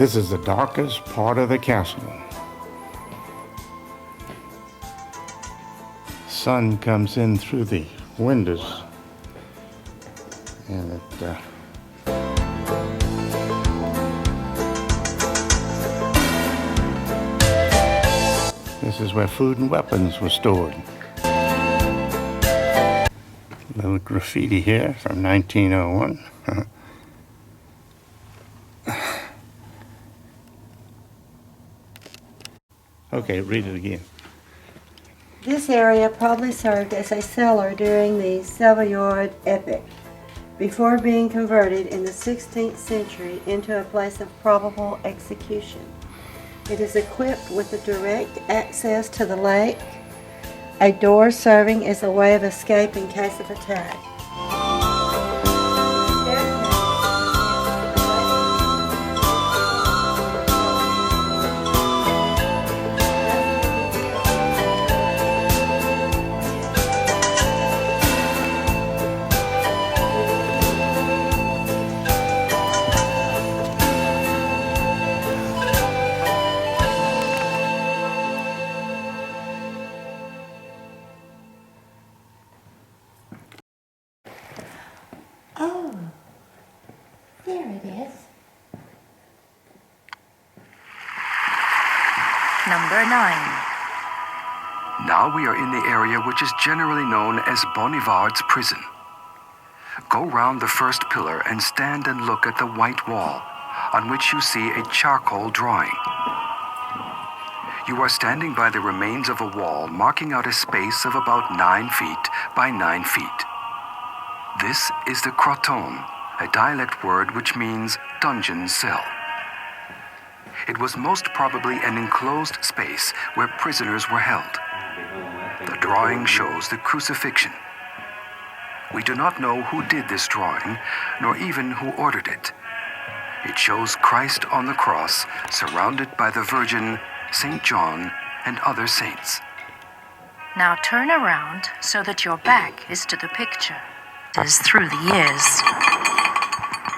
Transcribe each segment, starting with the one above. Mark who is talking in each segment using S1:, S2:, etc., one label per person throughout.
S1: This is the darkest part of the castle. Sun comes in through the windows, and this is where food and weapons were stored. Little graffiti here from 1901. Okay, read it again.
S2: This area probably served as a cellar during the Savoyard epoch, before being converted in the 16th century into a place of probable execution. It is equipped with a direct access to the lake, a door serving as a way of escape in case of attack. Oh, there it is.
S3: Number 9.
S4: Now we are in the area which is generally known as Bonivard's prison. Go round the first pillar and stand and look at the white wall, on which you see a charcoal drawing. You are standing by the remains of a wall marking out a space of about 9 feet by 9 feet. This is the croton, a dialect word which means dungeon cell. It was most probably an enclosed space where prisoners were held. The drawing shows the crucifixion. We do not know who did this drawing, nor even who ordered it. It shows Christ on the cross, surrounded by the Virgin, St. John, and other saints.
S3: Now turn around so that your back is to the picture. As through the years.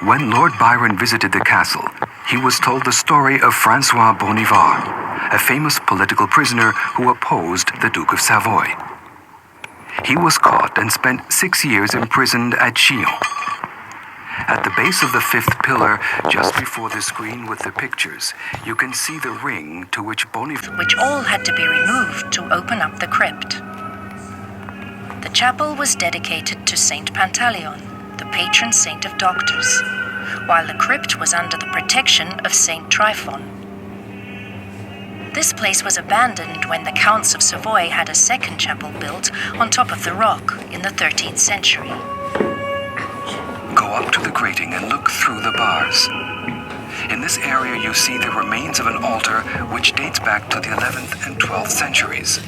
S4: When Lord Byron visited the castle, he was told the story of Francois Bonivard, a famous political prisoner who opposed the Duke of Savoy. He was caught and spent 6 years imprisoned at Chillon. At the base of the 5th pillar, just before the screen with the pictures, you can see the ring to which Bonivard...
S3: which all had to be removed to open up the crypt. The chapel was dedicated to Saint Pantaleon, the patron saint of doctors, while the crypt was under the protection of Saint Tryphon. This place was abandoned when the Counts of Savoy had a second chapel built on top of the rock in the 13th century.
S4: Go up to the grating and look through the bars. In this area you see the remains of an altar which dates back to the 11th and 12th centuries,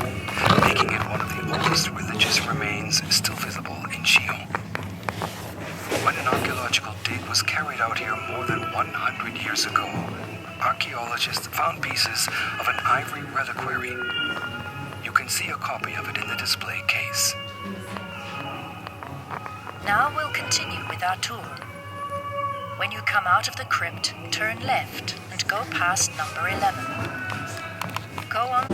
S4: making it one of the oldest religious remains still visible in Chillon. When an archaeological dig was carried out here more than 100 years ago, archaeologists found pieces of an ivory reliquary. You can see a copy of it in the display case.
S3: Now we'll continue with our tour. When you come out of the crypt, turn left and go past number 11. Go on.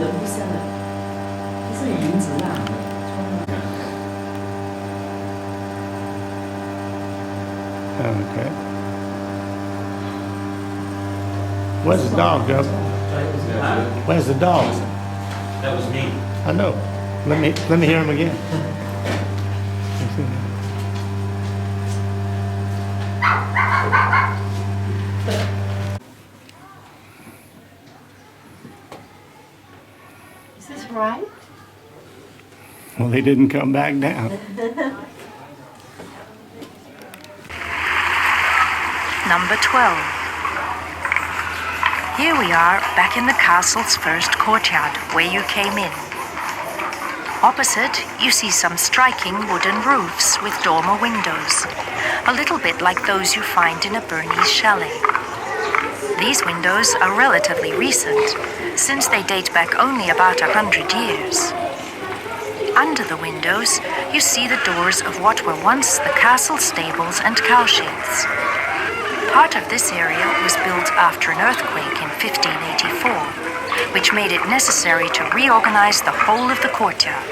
S1: Okay. Where's the dog, Joe? Where's the dog?
S5: That was me.
S1: I know. Let me hear him again.
S2: Is this right?
S1: Well, he didn't come back down.
S3: Number 12. Here we are back in the castle's first courtyard, where you came in. Opposite, you see some striking wooden roofs with dormer windows, a little bit like those you find in a Bernese chalet. These windows are relatively recent, since they date back only about 100 years. Under the windows, you see the doors of what were once the castle stables and cowsheds. Part of this area was built after an earthquake in 1584, which made it necessary to reorganize the whole of the courtyard.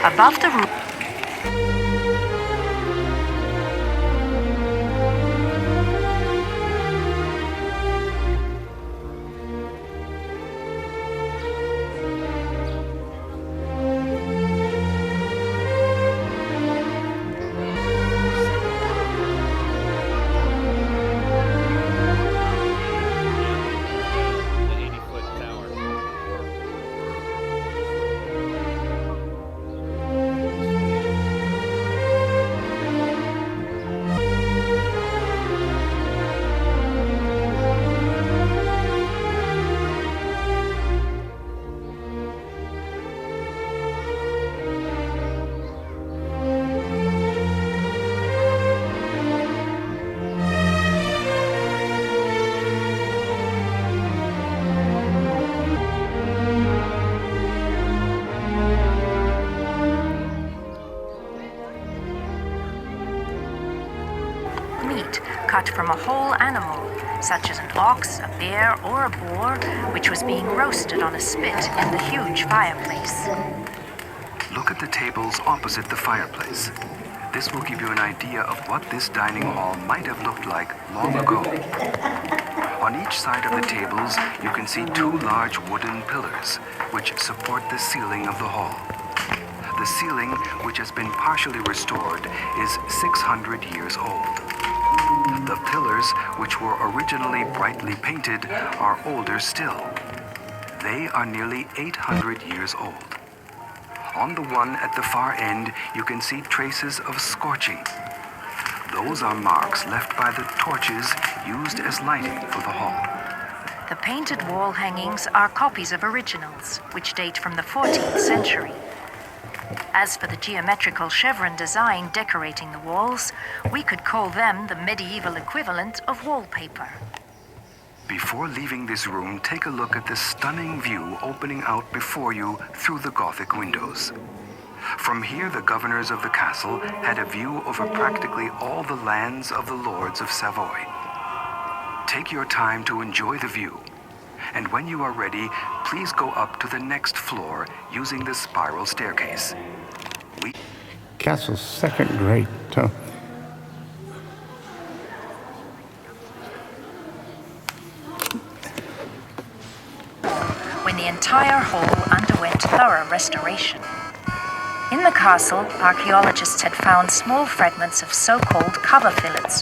S3: Above the roof, cut from a whole animal, such as an ox, a bear, or a boar, which was being roasted on a spit in the huge fireplace.
S4: Look at the tables opposite the fireplace. This will give you an idea of what this dining hall might have looked like long ago. On each side of the tables, you can see two large wooden pillars, which support the ceiling of the hall. The ceiling, which has been partially restored, is 600 years old. The pillars, which were originally brightly painted, are older still. They are nearly 800 years old. On the one at the far end, you can see traces of scorching. Those are marks left by the torches used as lighting for the hall.
S3: The painted wall hangings are copies of originals, which date from the 14th century. As for the geometrical chevron design decorating the walls, we could call them the medieval equivalent of wallpaper.
S4: Before leaving this room, take a look at the stunning view opening out before you through the Gothic windows. From here, the governors of the castle had a view over practically all the lands of the lords of Savoy. Take your time to enjoy the view, and when you are ready, please go up to the next floor using the spiral staircase.
S1: Castle's second great.
S3: When the entire hall underwent thorough restoration. In the castle, archaeologists had found small fragments of so-called cover fillets.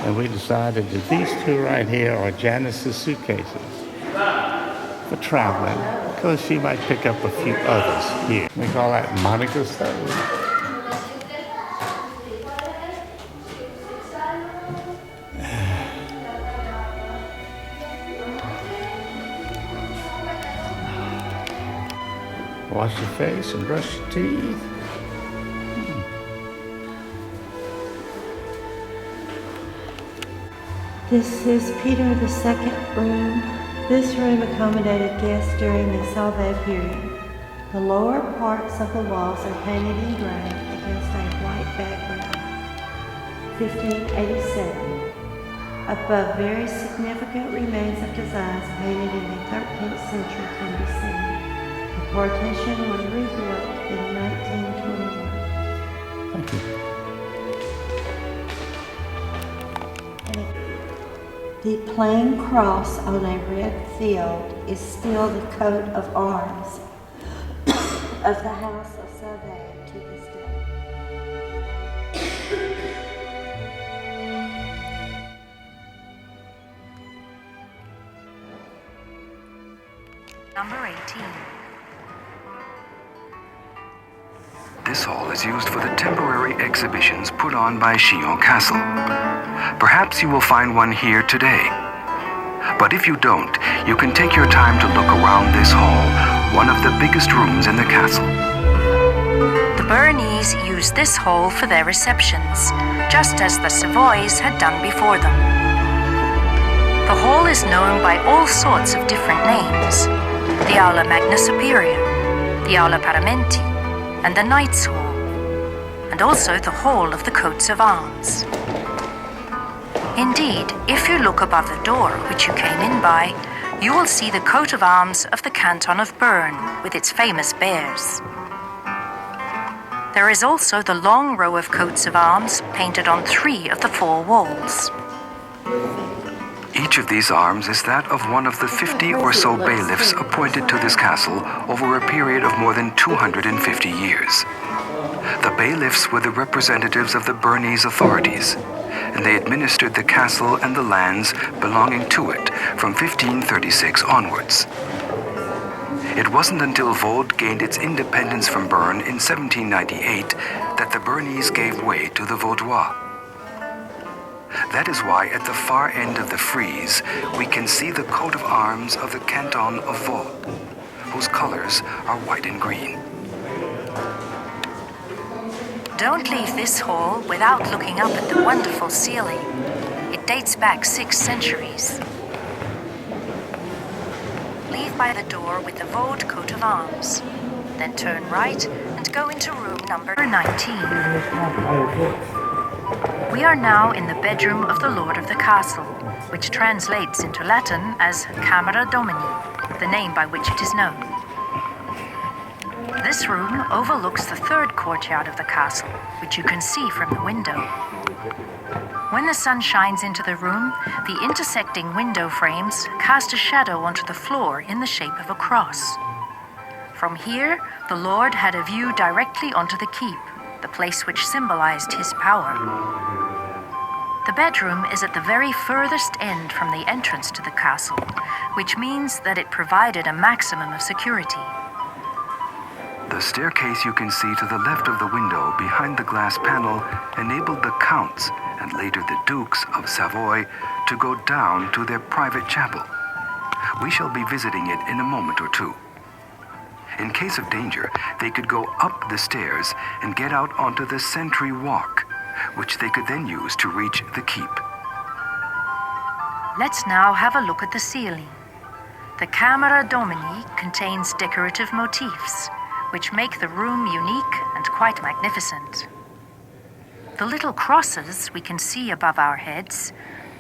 S1: And we decided that these two right here are Janice's suitcases for traveling, because she might pick up a few others here. We call that Monica stove. Wash your face and brush your teeth.
S2: This is Peter II room. This room accommodated guests during the Sauvé period. The lower parts of the walls are painted in gray against a white background. 1587. Above, very significant remains of designs painted in the 13th century can be seen. The partition was rebuilt in 1921.
S1: Thank you.
S2: The plain cross on a red field is still the coat of arms of the House of Sauvé to this day.
S3: Number 18.
S4: This hall is used for the temporary exhibitions put on by Chillon Castle. Perhaps you will find one here today. But if you don't, you can take your time to look around this hall, one of the biggest rooms in the castle.
S3: The Bernese used this hall for their receptions, just as the Savoys had done before them. The hall is known by all sorts of different names: the Aula Magna Superior, the Aula Paramenti, and the Knights' Hall, and also the Hall of the Coats of Arms. Indeed, if you look above the door which you came in by, you will see the coat of arms of the canton of Bern with its famous bears. There is also the long row of coats of arms painted on 3 of the 4 walls.
S4: Each of these arms is that of one of the 50 or so bailiffs appointed to this castle over a period of more than 250 years. The bailiffs were the representatives of the Bernese authorities, and they administered the castle and the lands belonging to it from 1536 onwards. It wasn't until Vaud gained its independence from Bern in 1798 that the Bernese gave way to the Vaudois. That is why at the far end of the frieze we can see the coat of arms of the canton of Vaud, whose colors are white and green.
S3: Don't leave this hall without looking up at the wonderful ceiling. It dates back 6 centuries. Leave by the door with the Vaud coat of arms. Then turn right and go into room number 19. We are now in the bedroom of the lord of the castle, which translates into Latin as Camera Domini, the name by which it is known. This room overlooks the 3rd courtyard of the castle, which you can see from the window. When the sun shines into the room, the intersecting window frames cast a shadow onto the floor in the shape of a cross. From here, the Lord had a view directly onto the keep, the place which symbolized his power. The bedroom is at the very furthest end from the entrance to the castle, which means that it provided a maximum of security.
S4: The staircase you can see to the left of the window behind the glass panel enabled the counts and later the dukes of Savoy to go down to their private chapel. We shall be visiting it in a moment or two. In case of danger, they could go up the stairs and get out onto the sentry walk, which they could then use to reach the keep.
S3: Let's now have a look at the ceiling. The Camera Domini contains decorative motifs, which make the room unique and quite magnificent. The little crosses we can see above our heads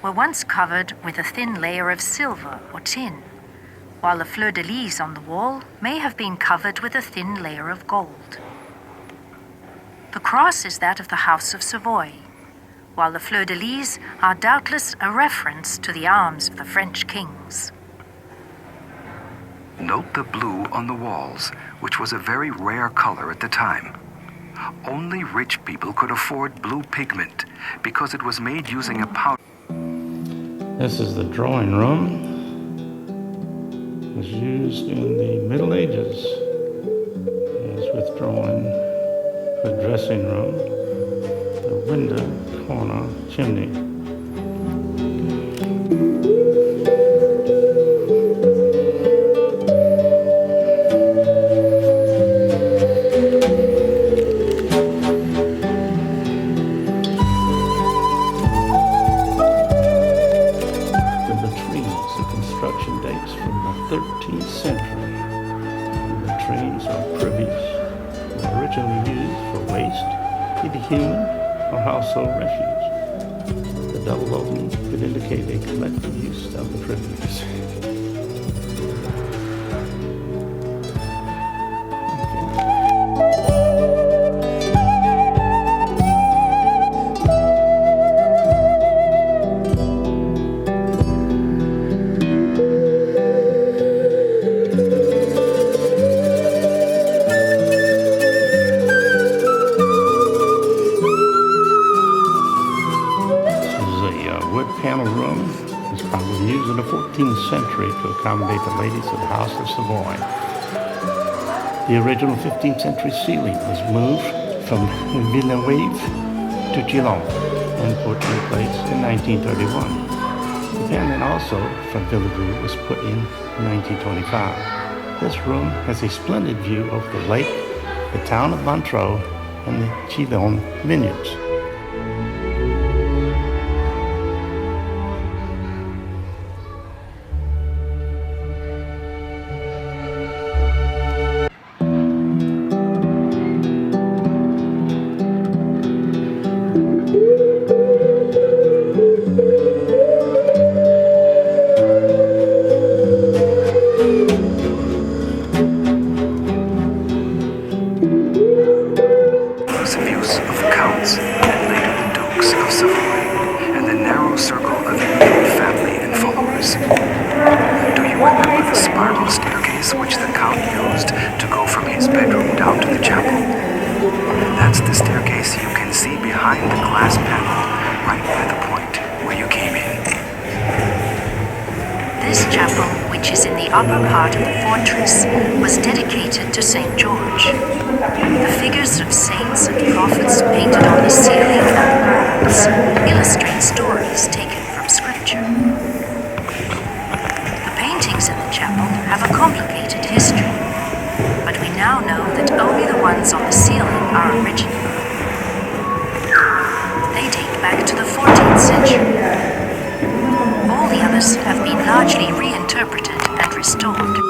S3: were once covered with a thin layer of silver or tin, while the fleur-de-lis on the wall may have been covered with a thin layer of gold. The cross is that of the House of Savoy, while the fleur-de-lis are doubtless a reference to the arms of the French kings.
S4: Note the blue on the walls, which was a very rare color at the time. Only rich people could afford blue pigment because it was made using a powder.
S1: This is the drawing room. It was used in the Middle Ages as with drawing, the dressing room, the window, corner, chimney. Dates from the 13th century. The latrines or privies were originally used for waste, either human or household refuse. The double opening could indicate a collective use of the privies. Panel room was probably used in the 14th century to accommodate the ladies of the House of Savoy. The original 15th century ceiling was moved from Villeneuve to Chillon and put in place in 1931. The cannon also from Villagoo was put in 1925. This room has a splendid view of the lake, the town of Montreux, and the Chillon vineyards.
S4: Views of counts and later the dukes of Savoy and the narrow circle of immediate family and followers. Do you remember the spiral staircase which the count used to go from his bedroom down to the chapel? That's the staircase you can see behind the glass panel right by the point where you came in.
S3: This chapel, which is in the upper part of the fortress, was dedicated to St. George. The figures of saints and prophets painted on the ceiling and walls illustrate stories taken from Scripture. The paintings in the chapel have a complicated history, but we now know that only the ones on the ceiling are original. They date back to the 14th century. All the others have been largely reinterpreted and restored.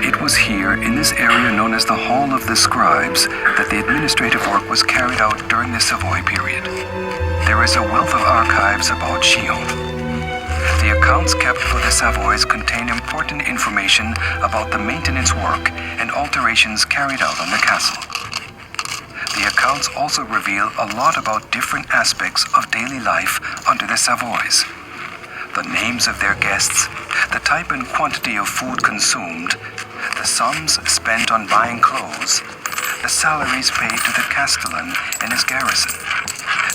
S4: It was here, in this area known as the Hall of the Scribes, that the administrative work was carried out during the Savoy period. There is a wealth of archives about Chillon. The accounts kept for the Savoys contain important information about the maintenance work and alterations carried out on the castle. The accounts also reveal a lot about different aspects of daily life under the Savoys. The names of their guests, the type and quantity of food consumed, the sums spent on buying clothes, the salaries paid to the castellan and his garrison,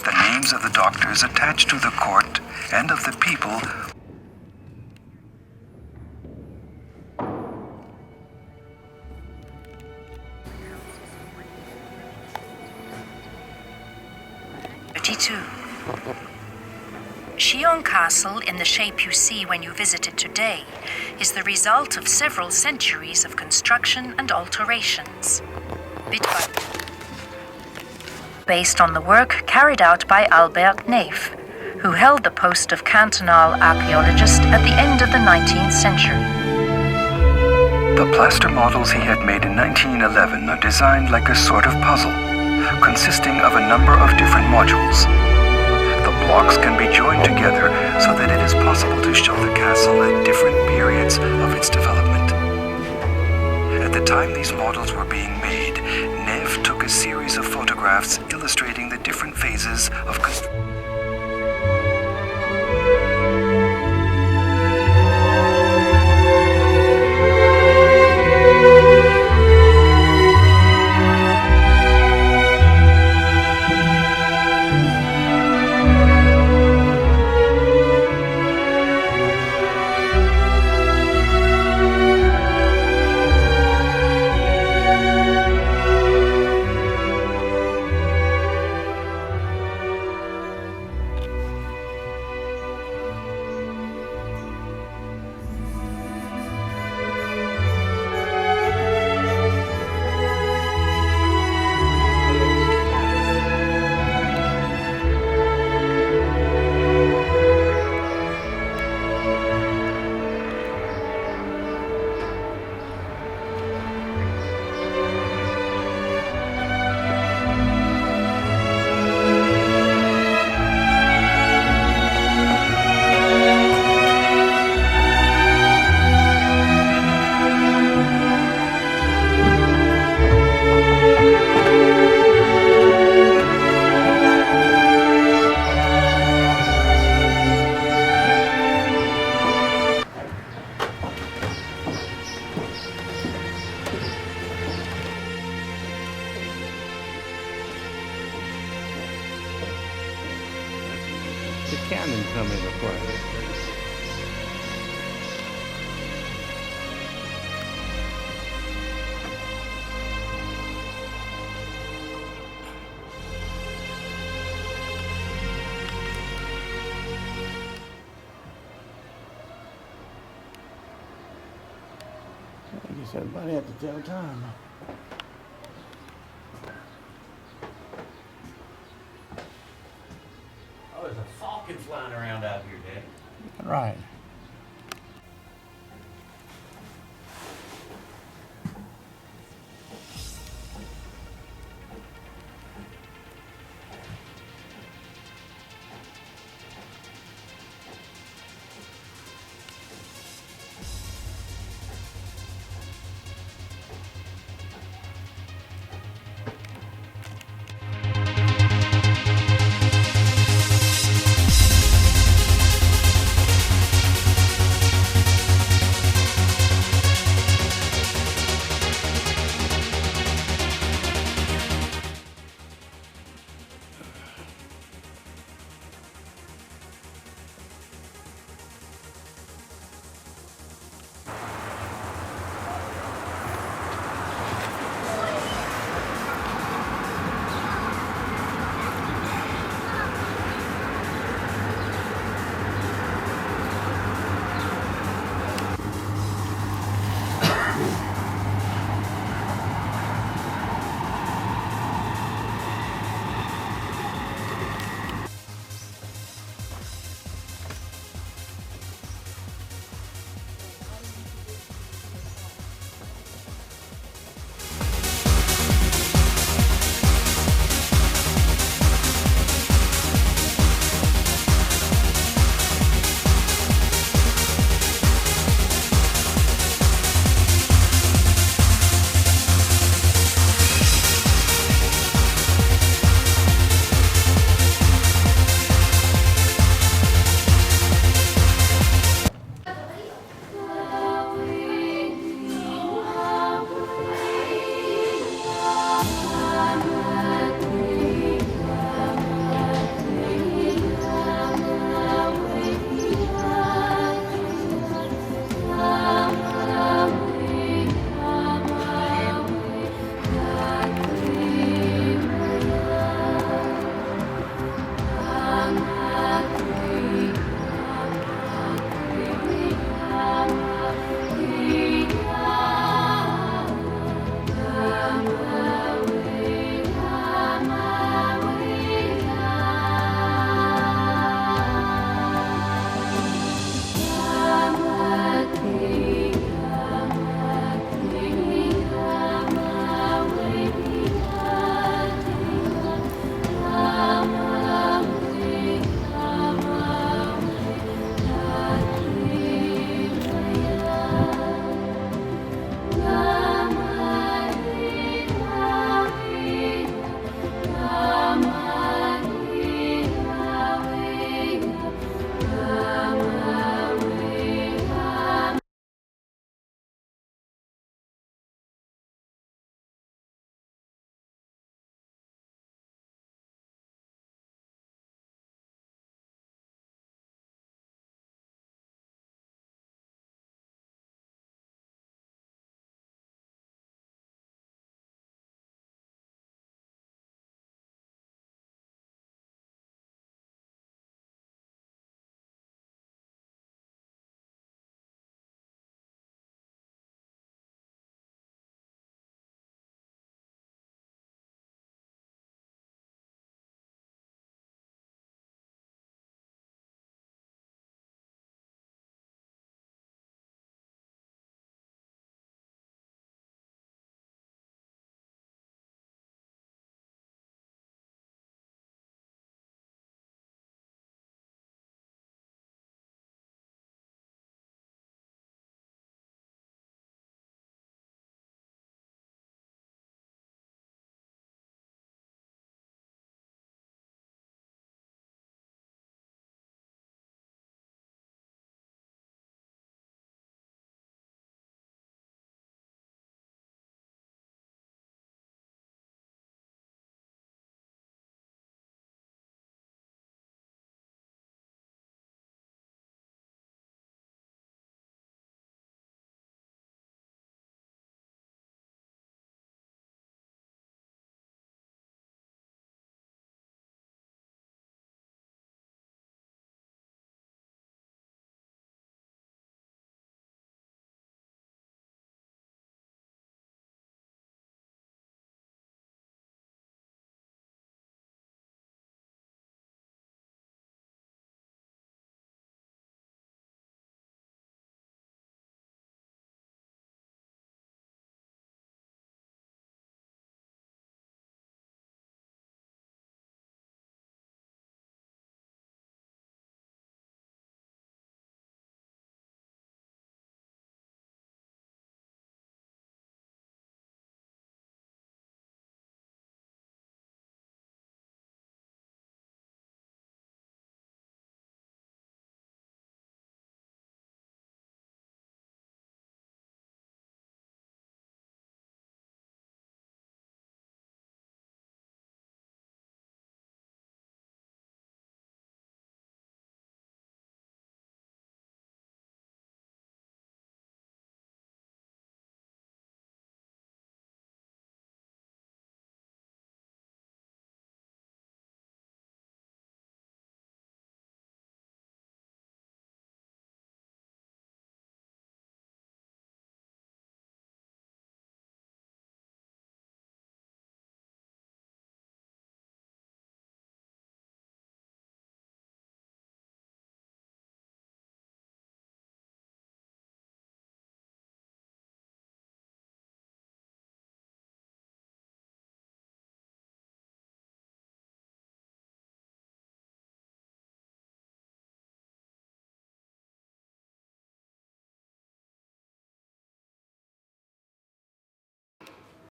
S4: the names of the doctors attached to the court and of the people.
S3: 32. Chillon Castle, in the shape you see when you visit it today, is the result of several centuries of construction and alterations. Bit by bit. Based on the work carried out by Albert Neef, who held the post of cantonal archaeologist at the end of the 19th century.
S4: The plaster models he had made in 1911 are designed like a sort of puzzle, consisting of a number of different modules. The blocks can be joined together so that it is possible to show the castle at different periods of its development. At the time these models were being made, Neff took a series of photographs illustrating the different phases of construction.
S1: The cannon come into play. I guess everybody had to tell time.
S5: Oh, there's a falcon flying around out here, Daddy.
S1: Right.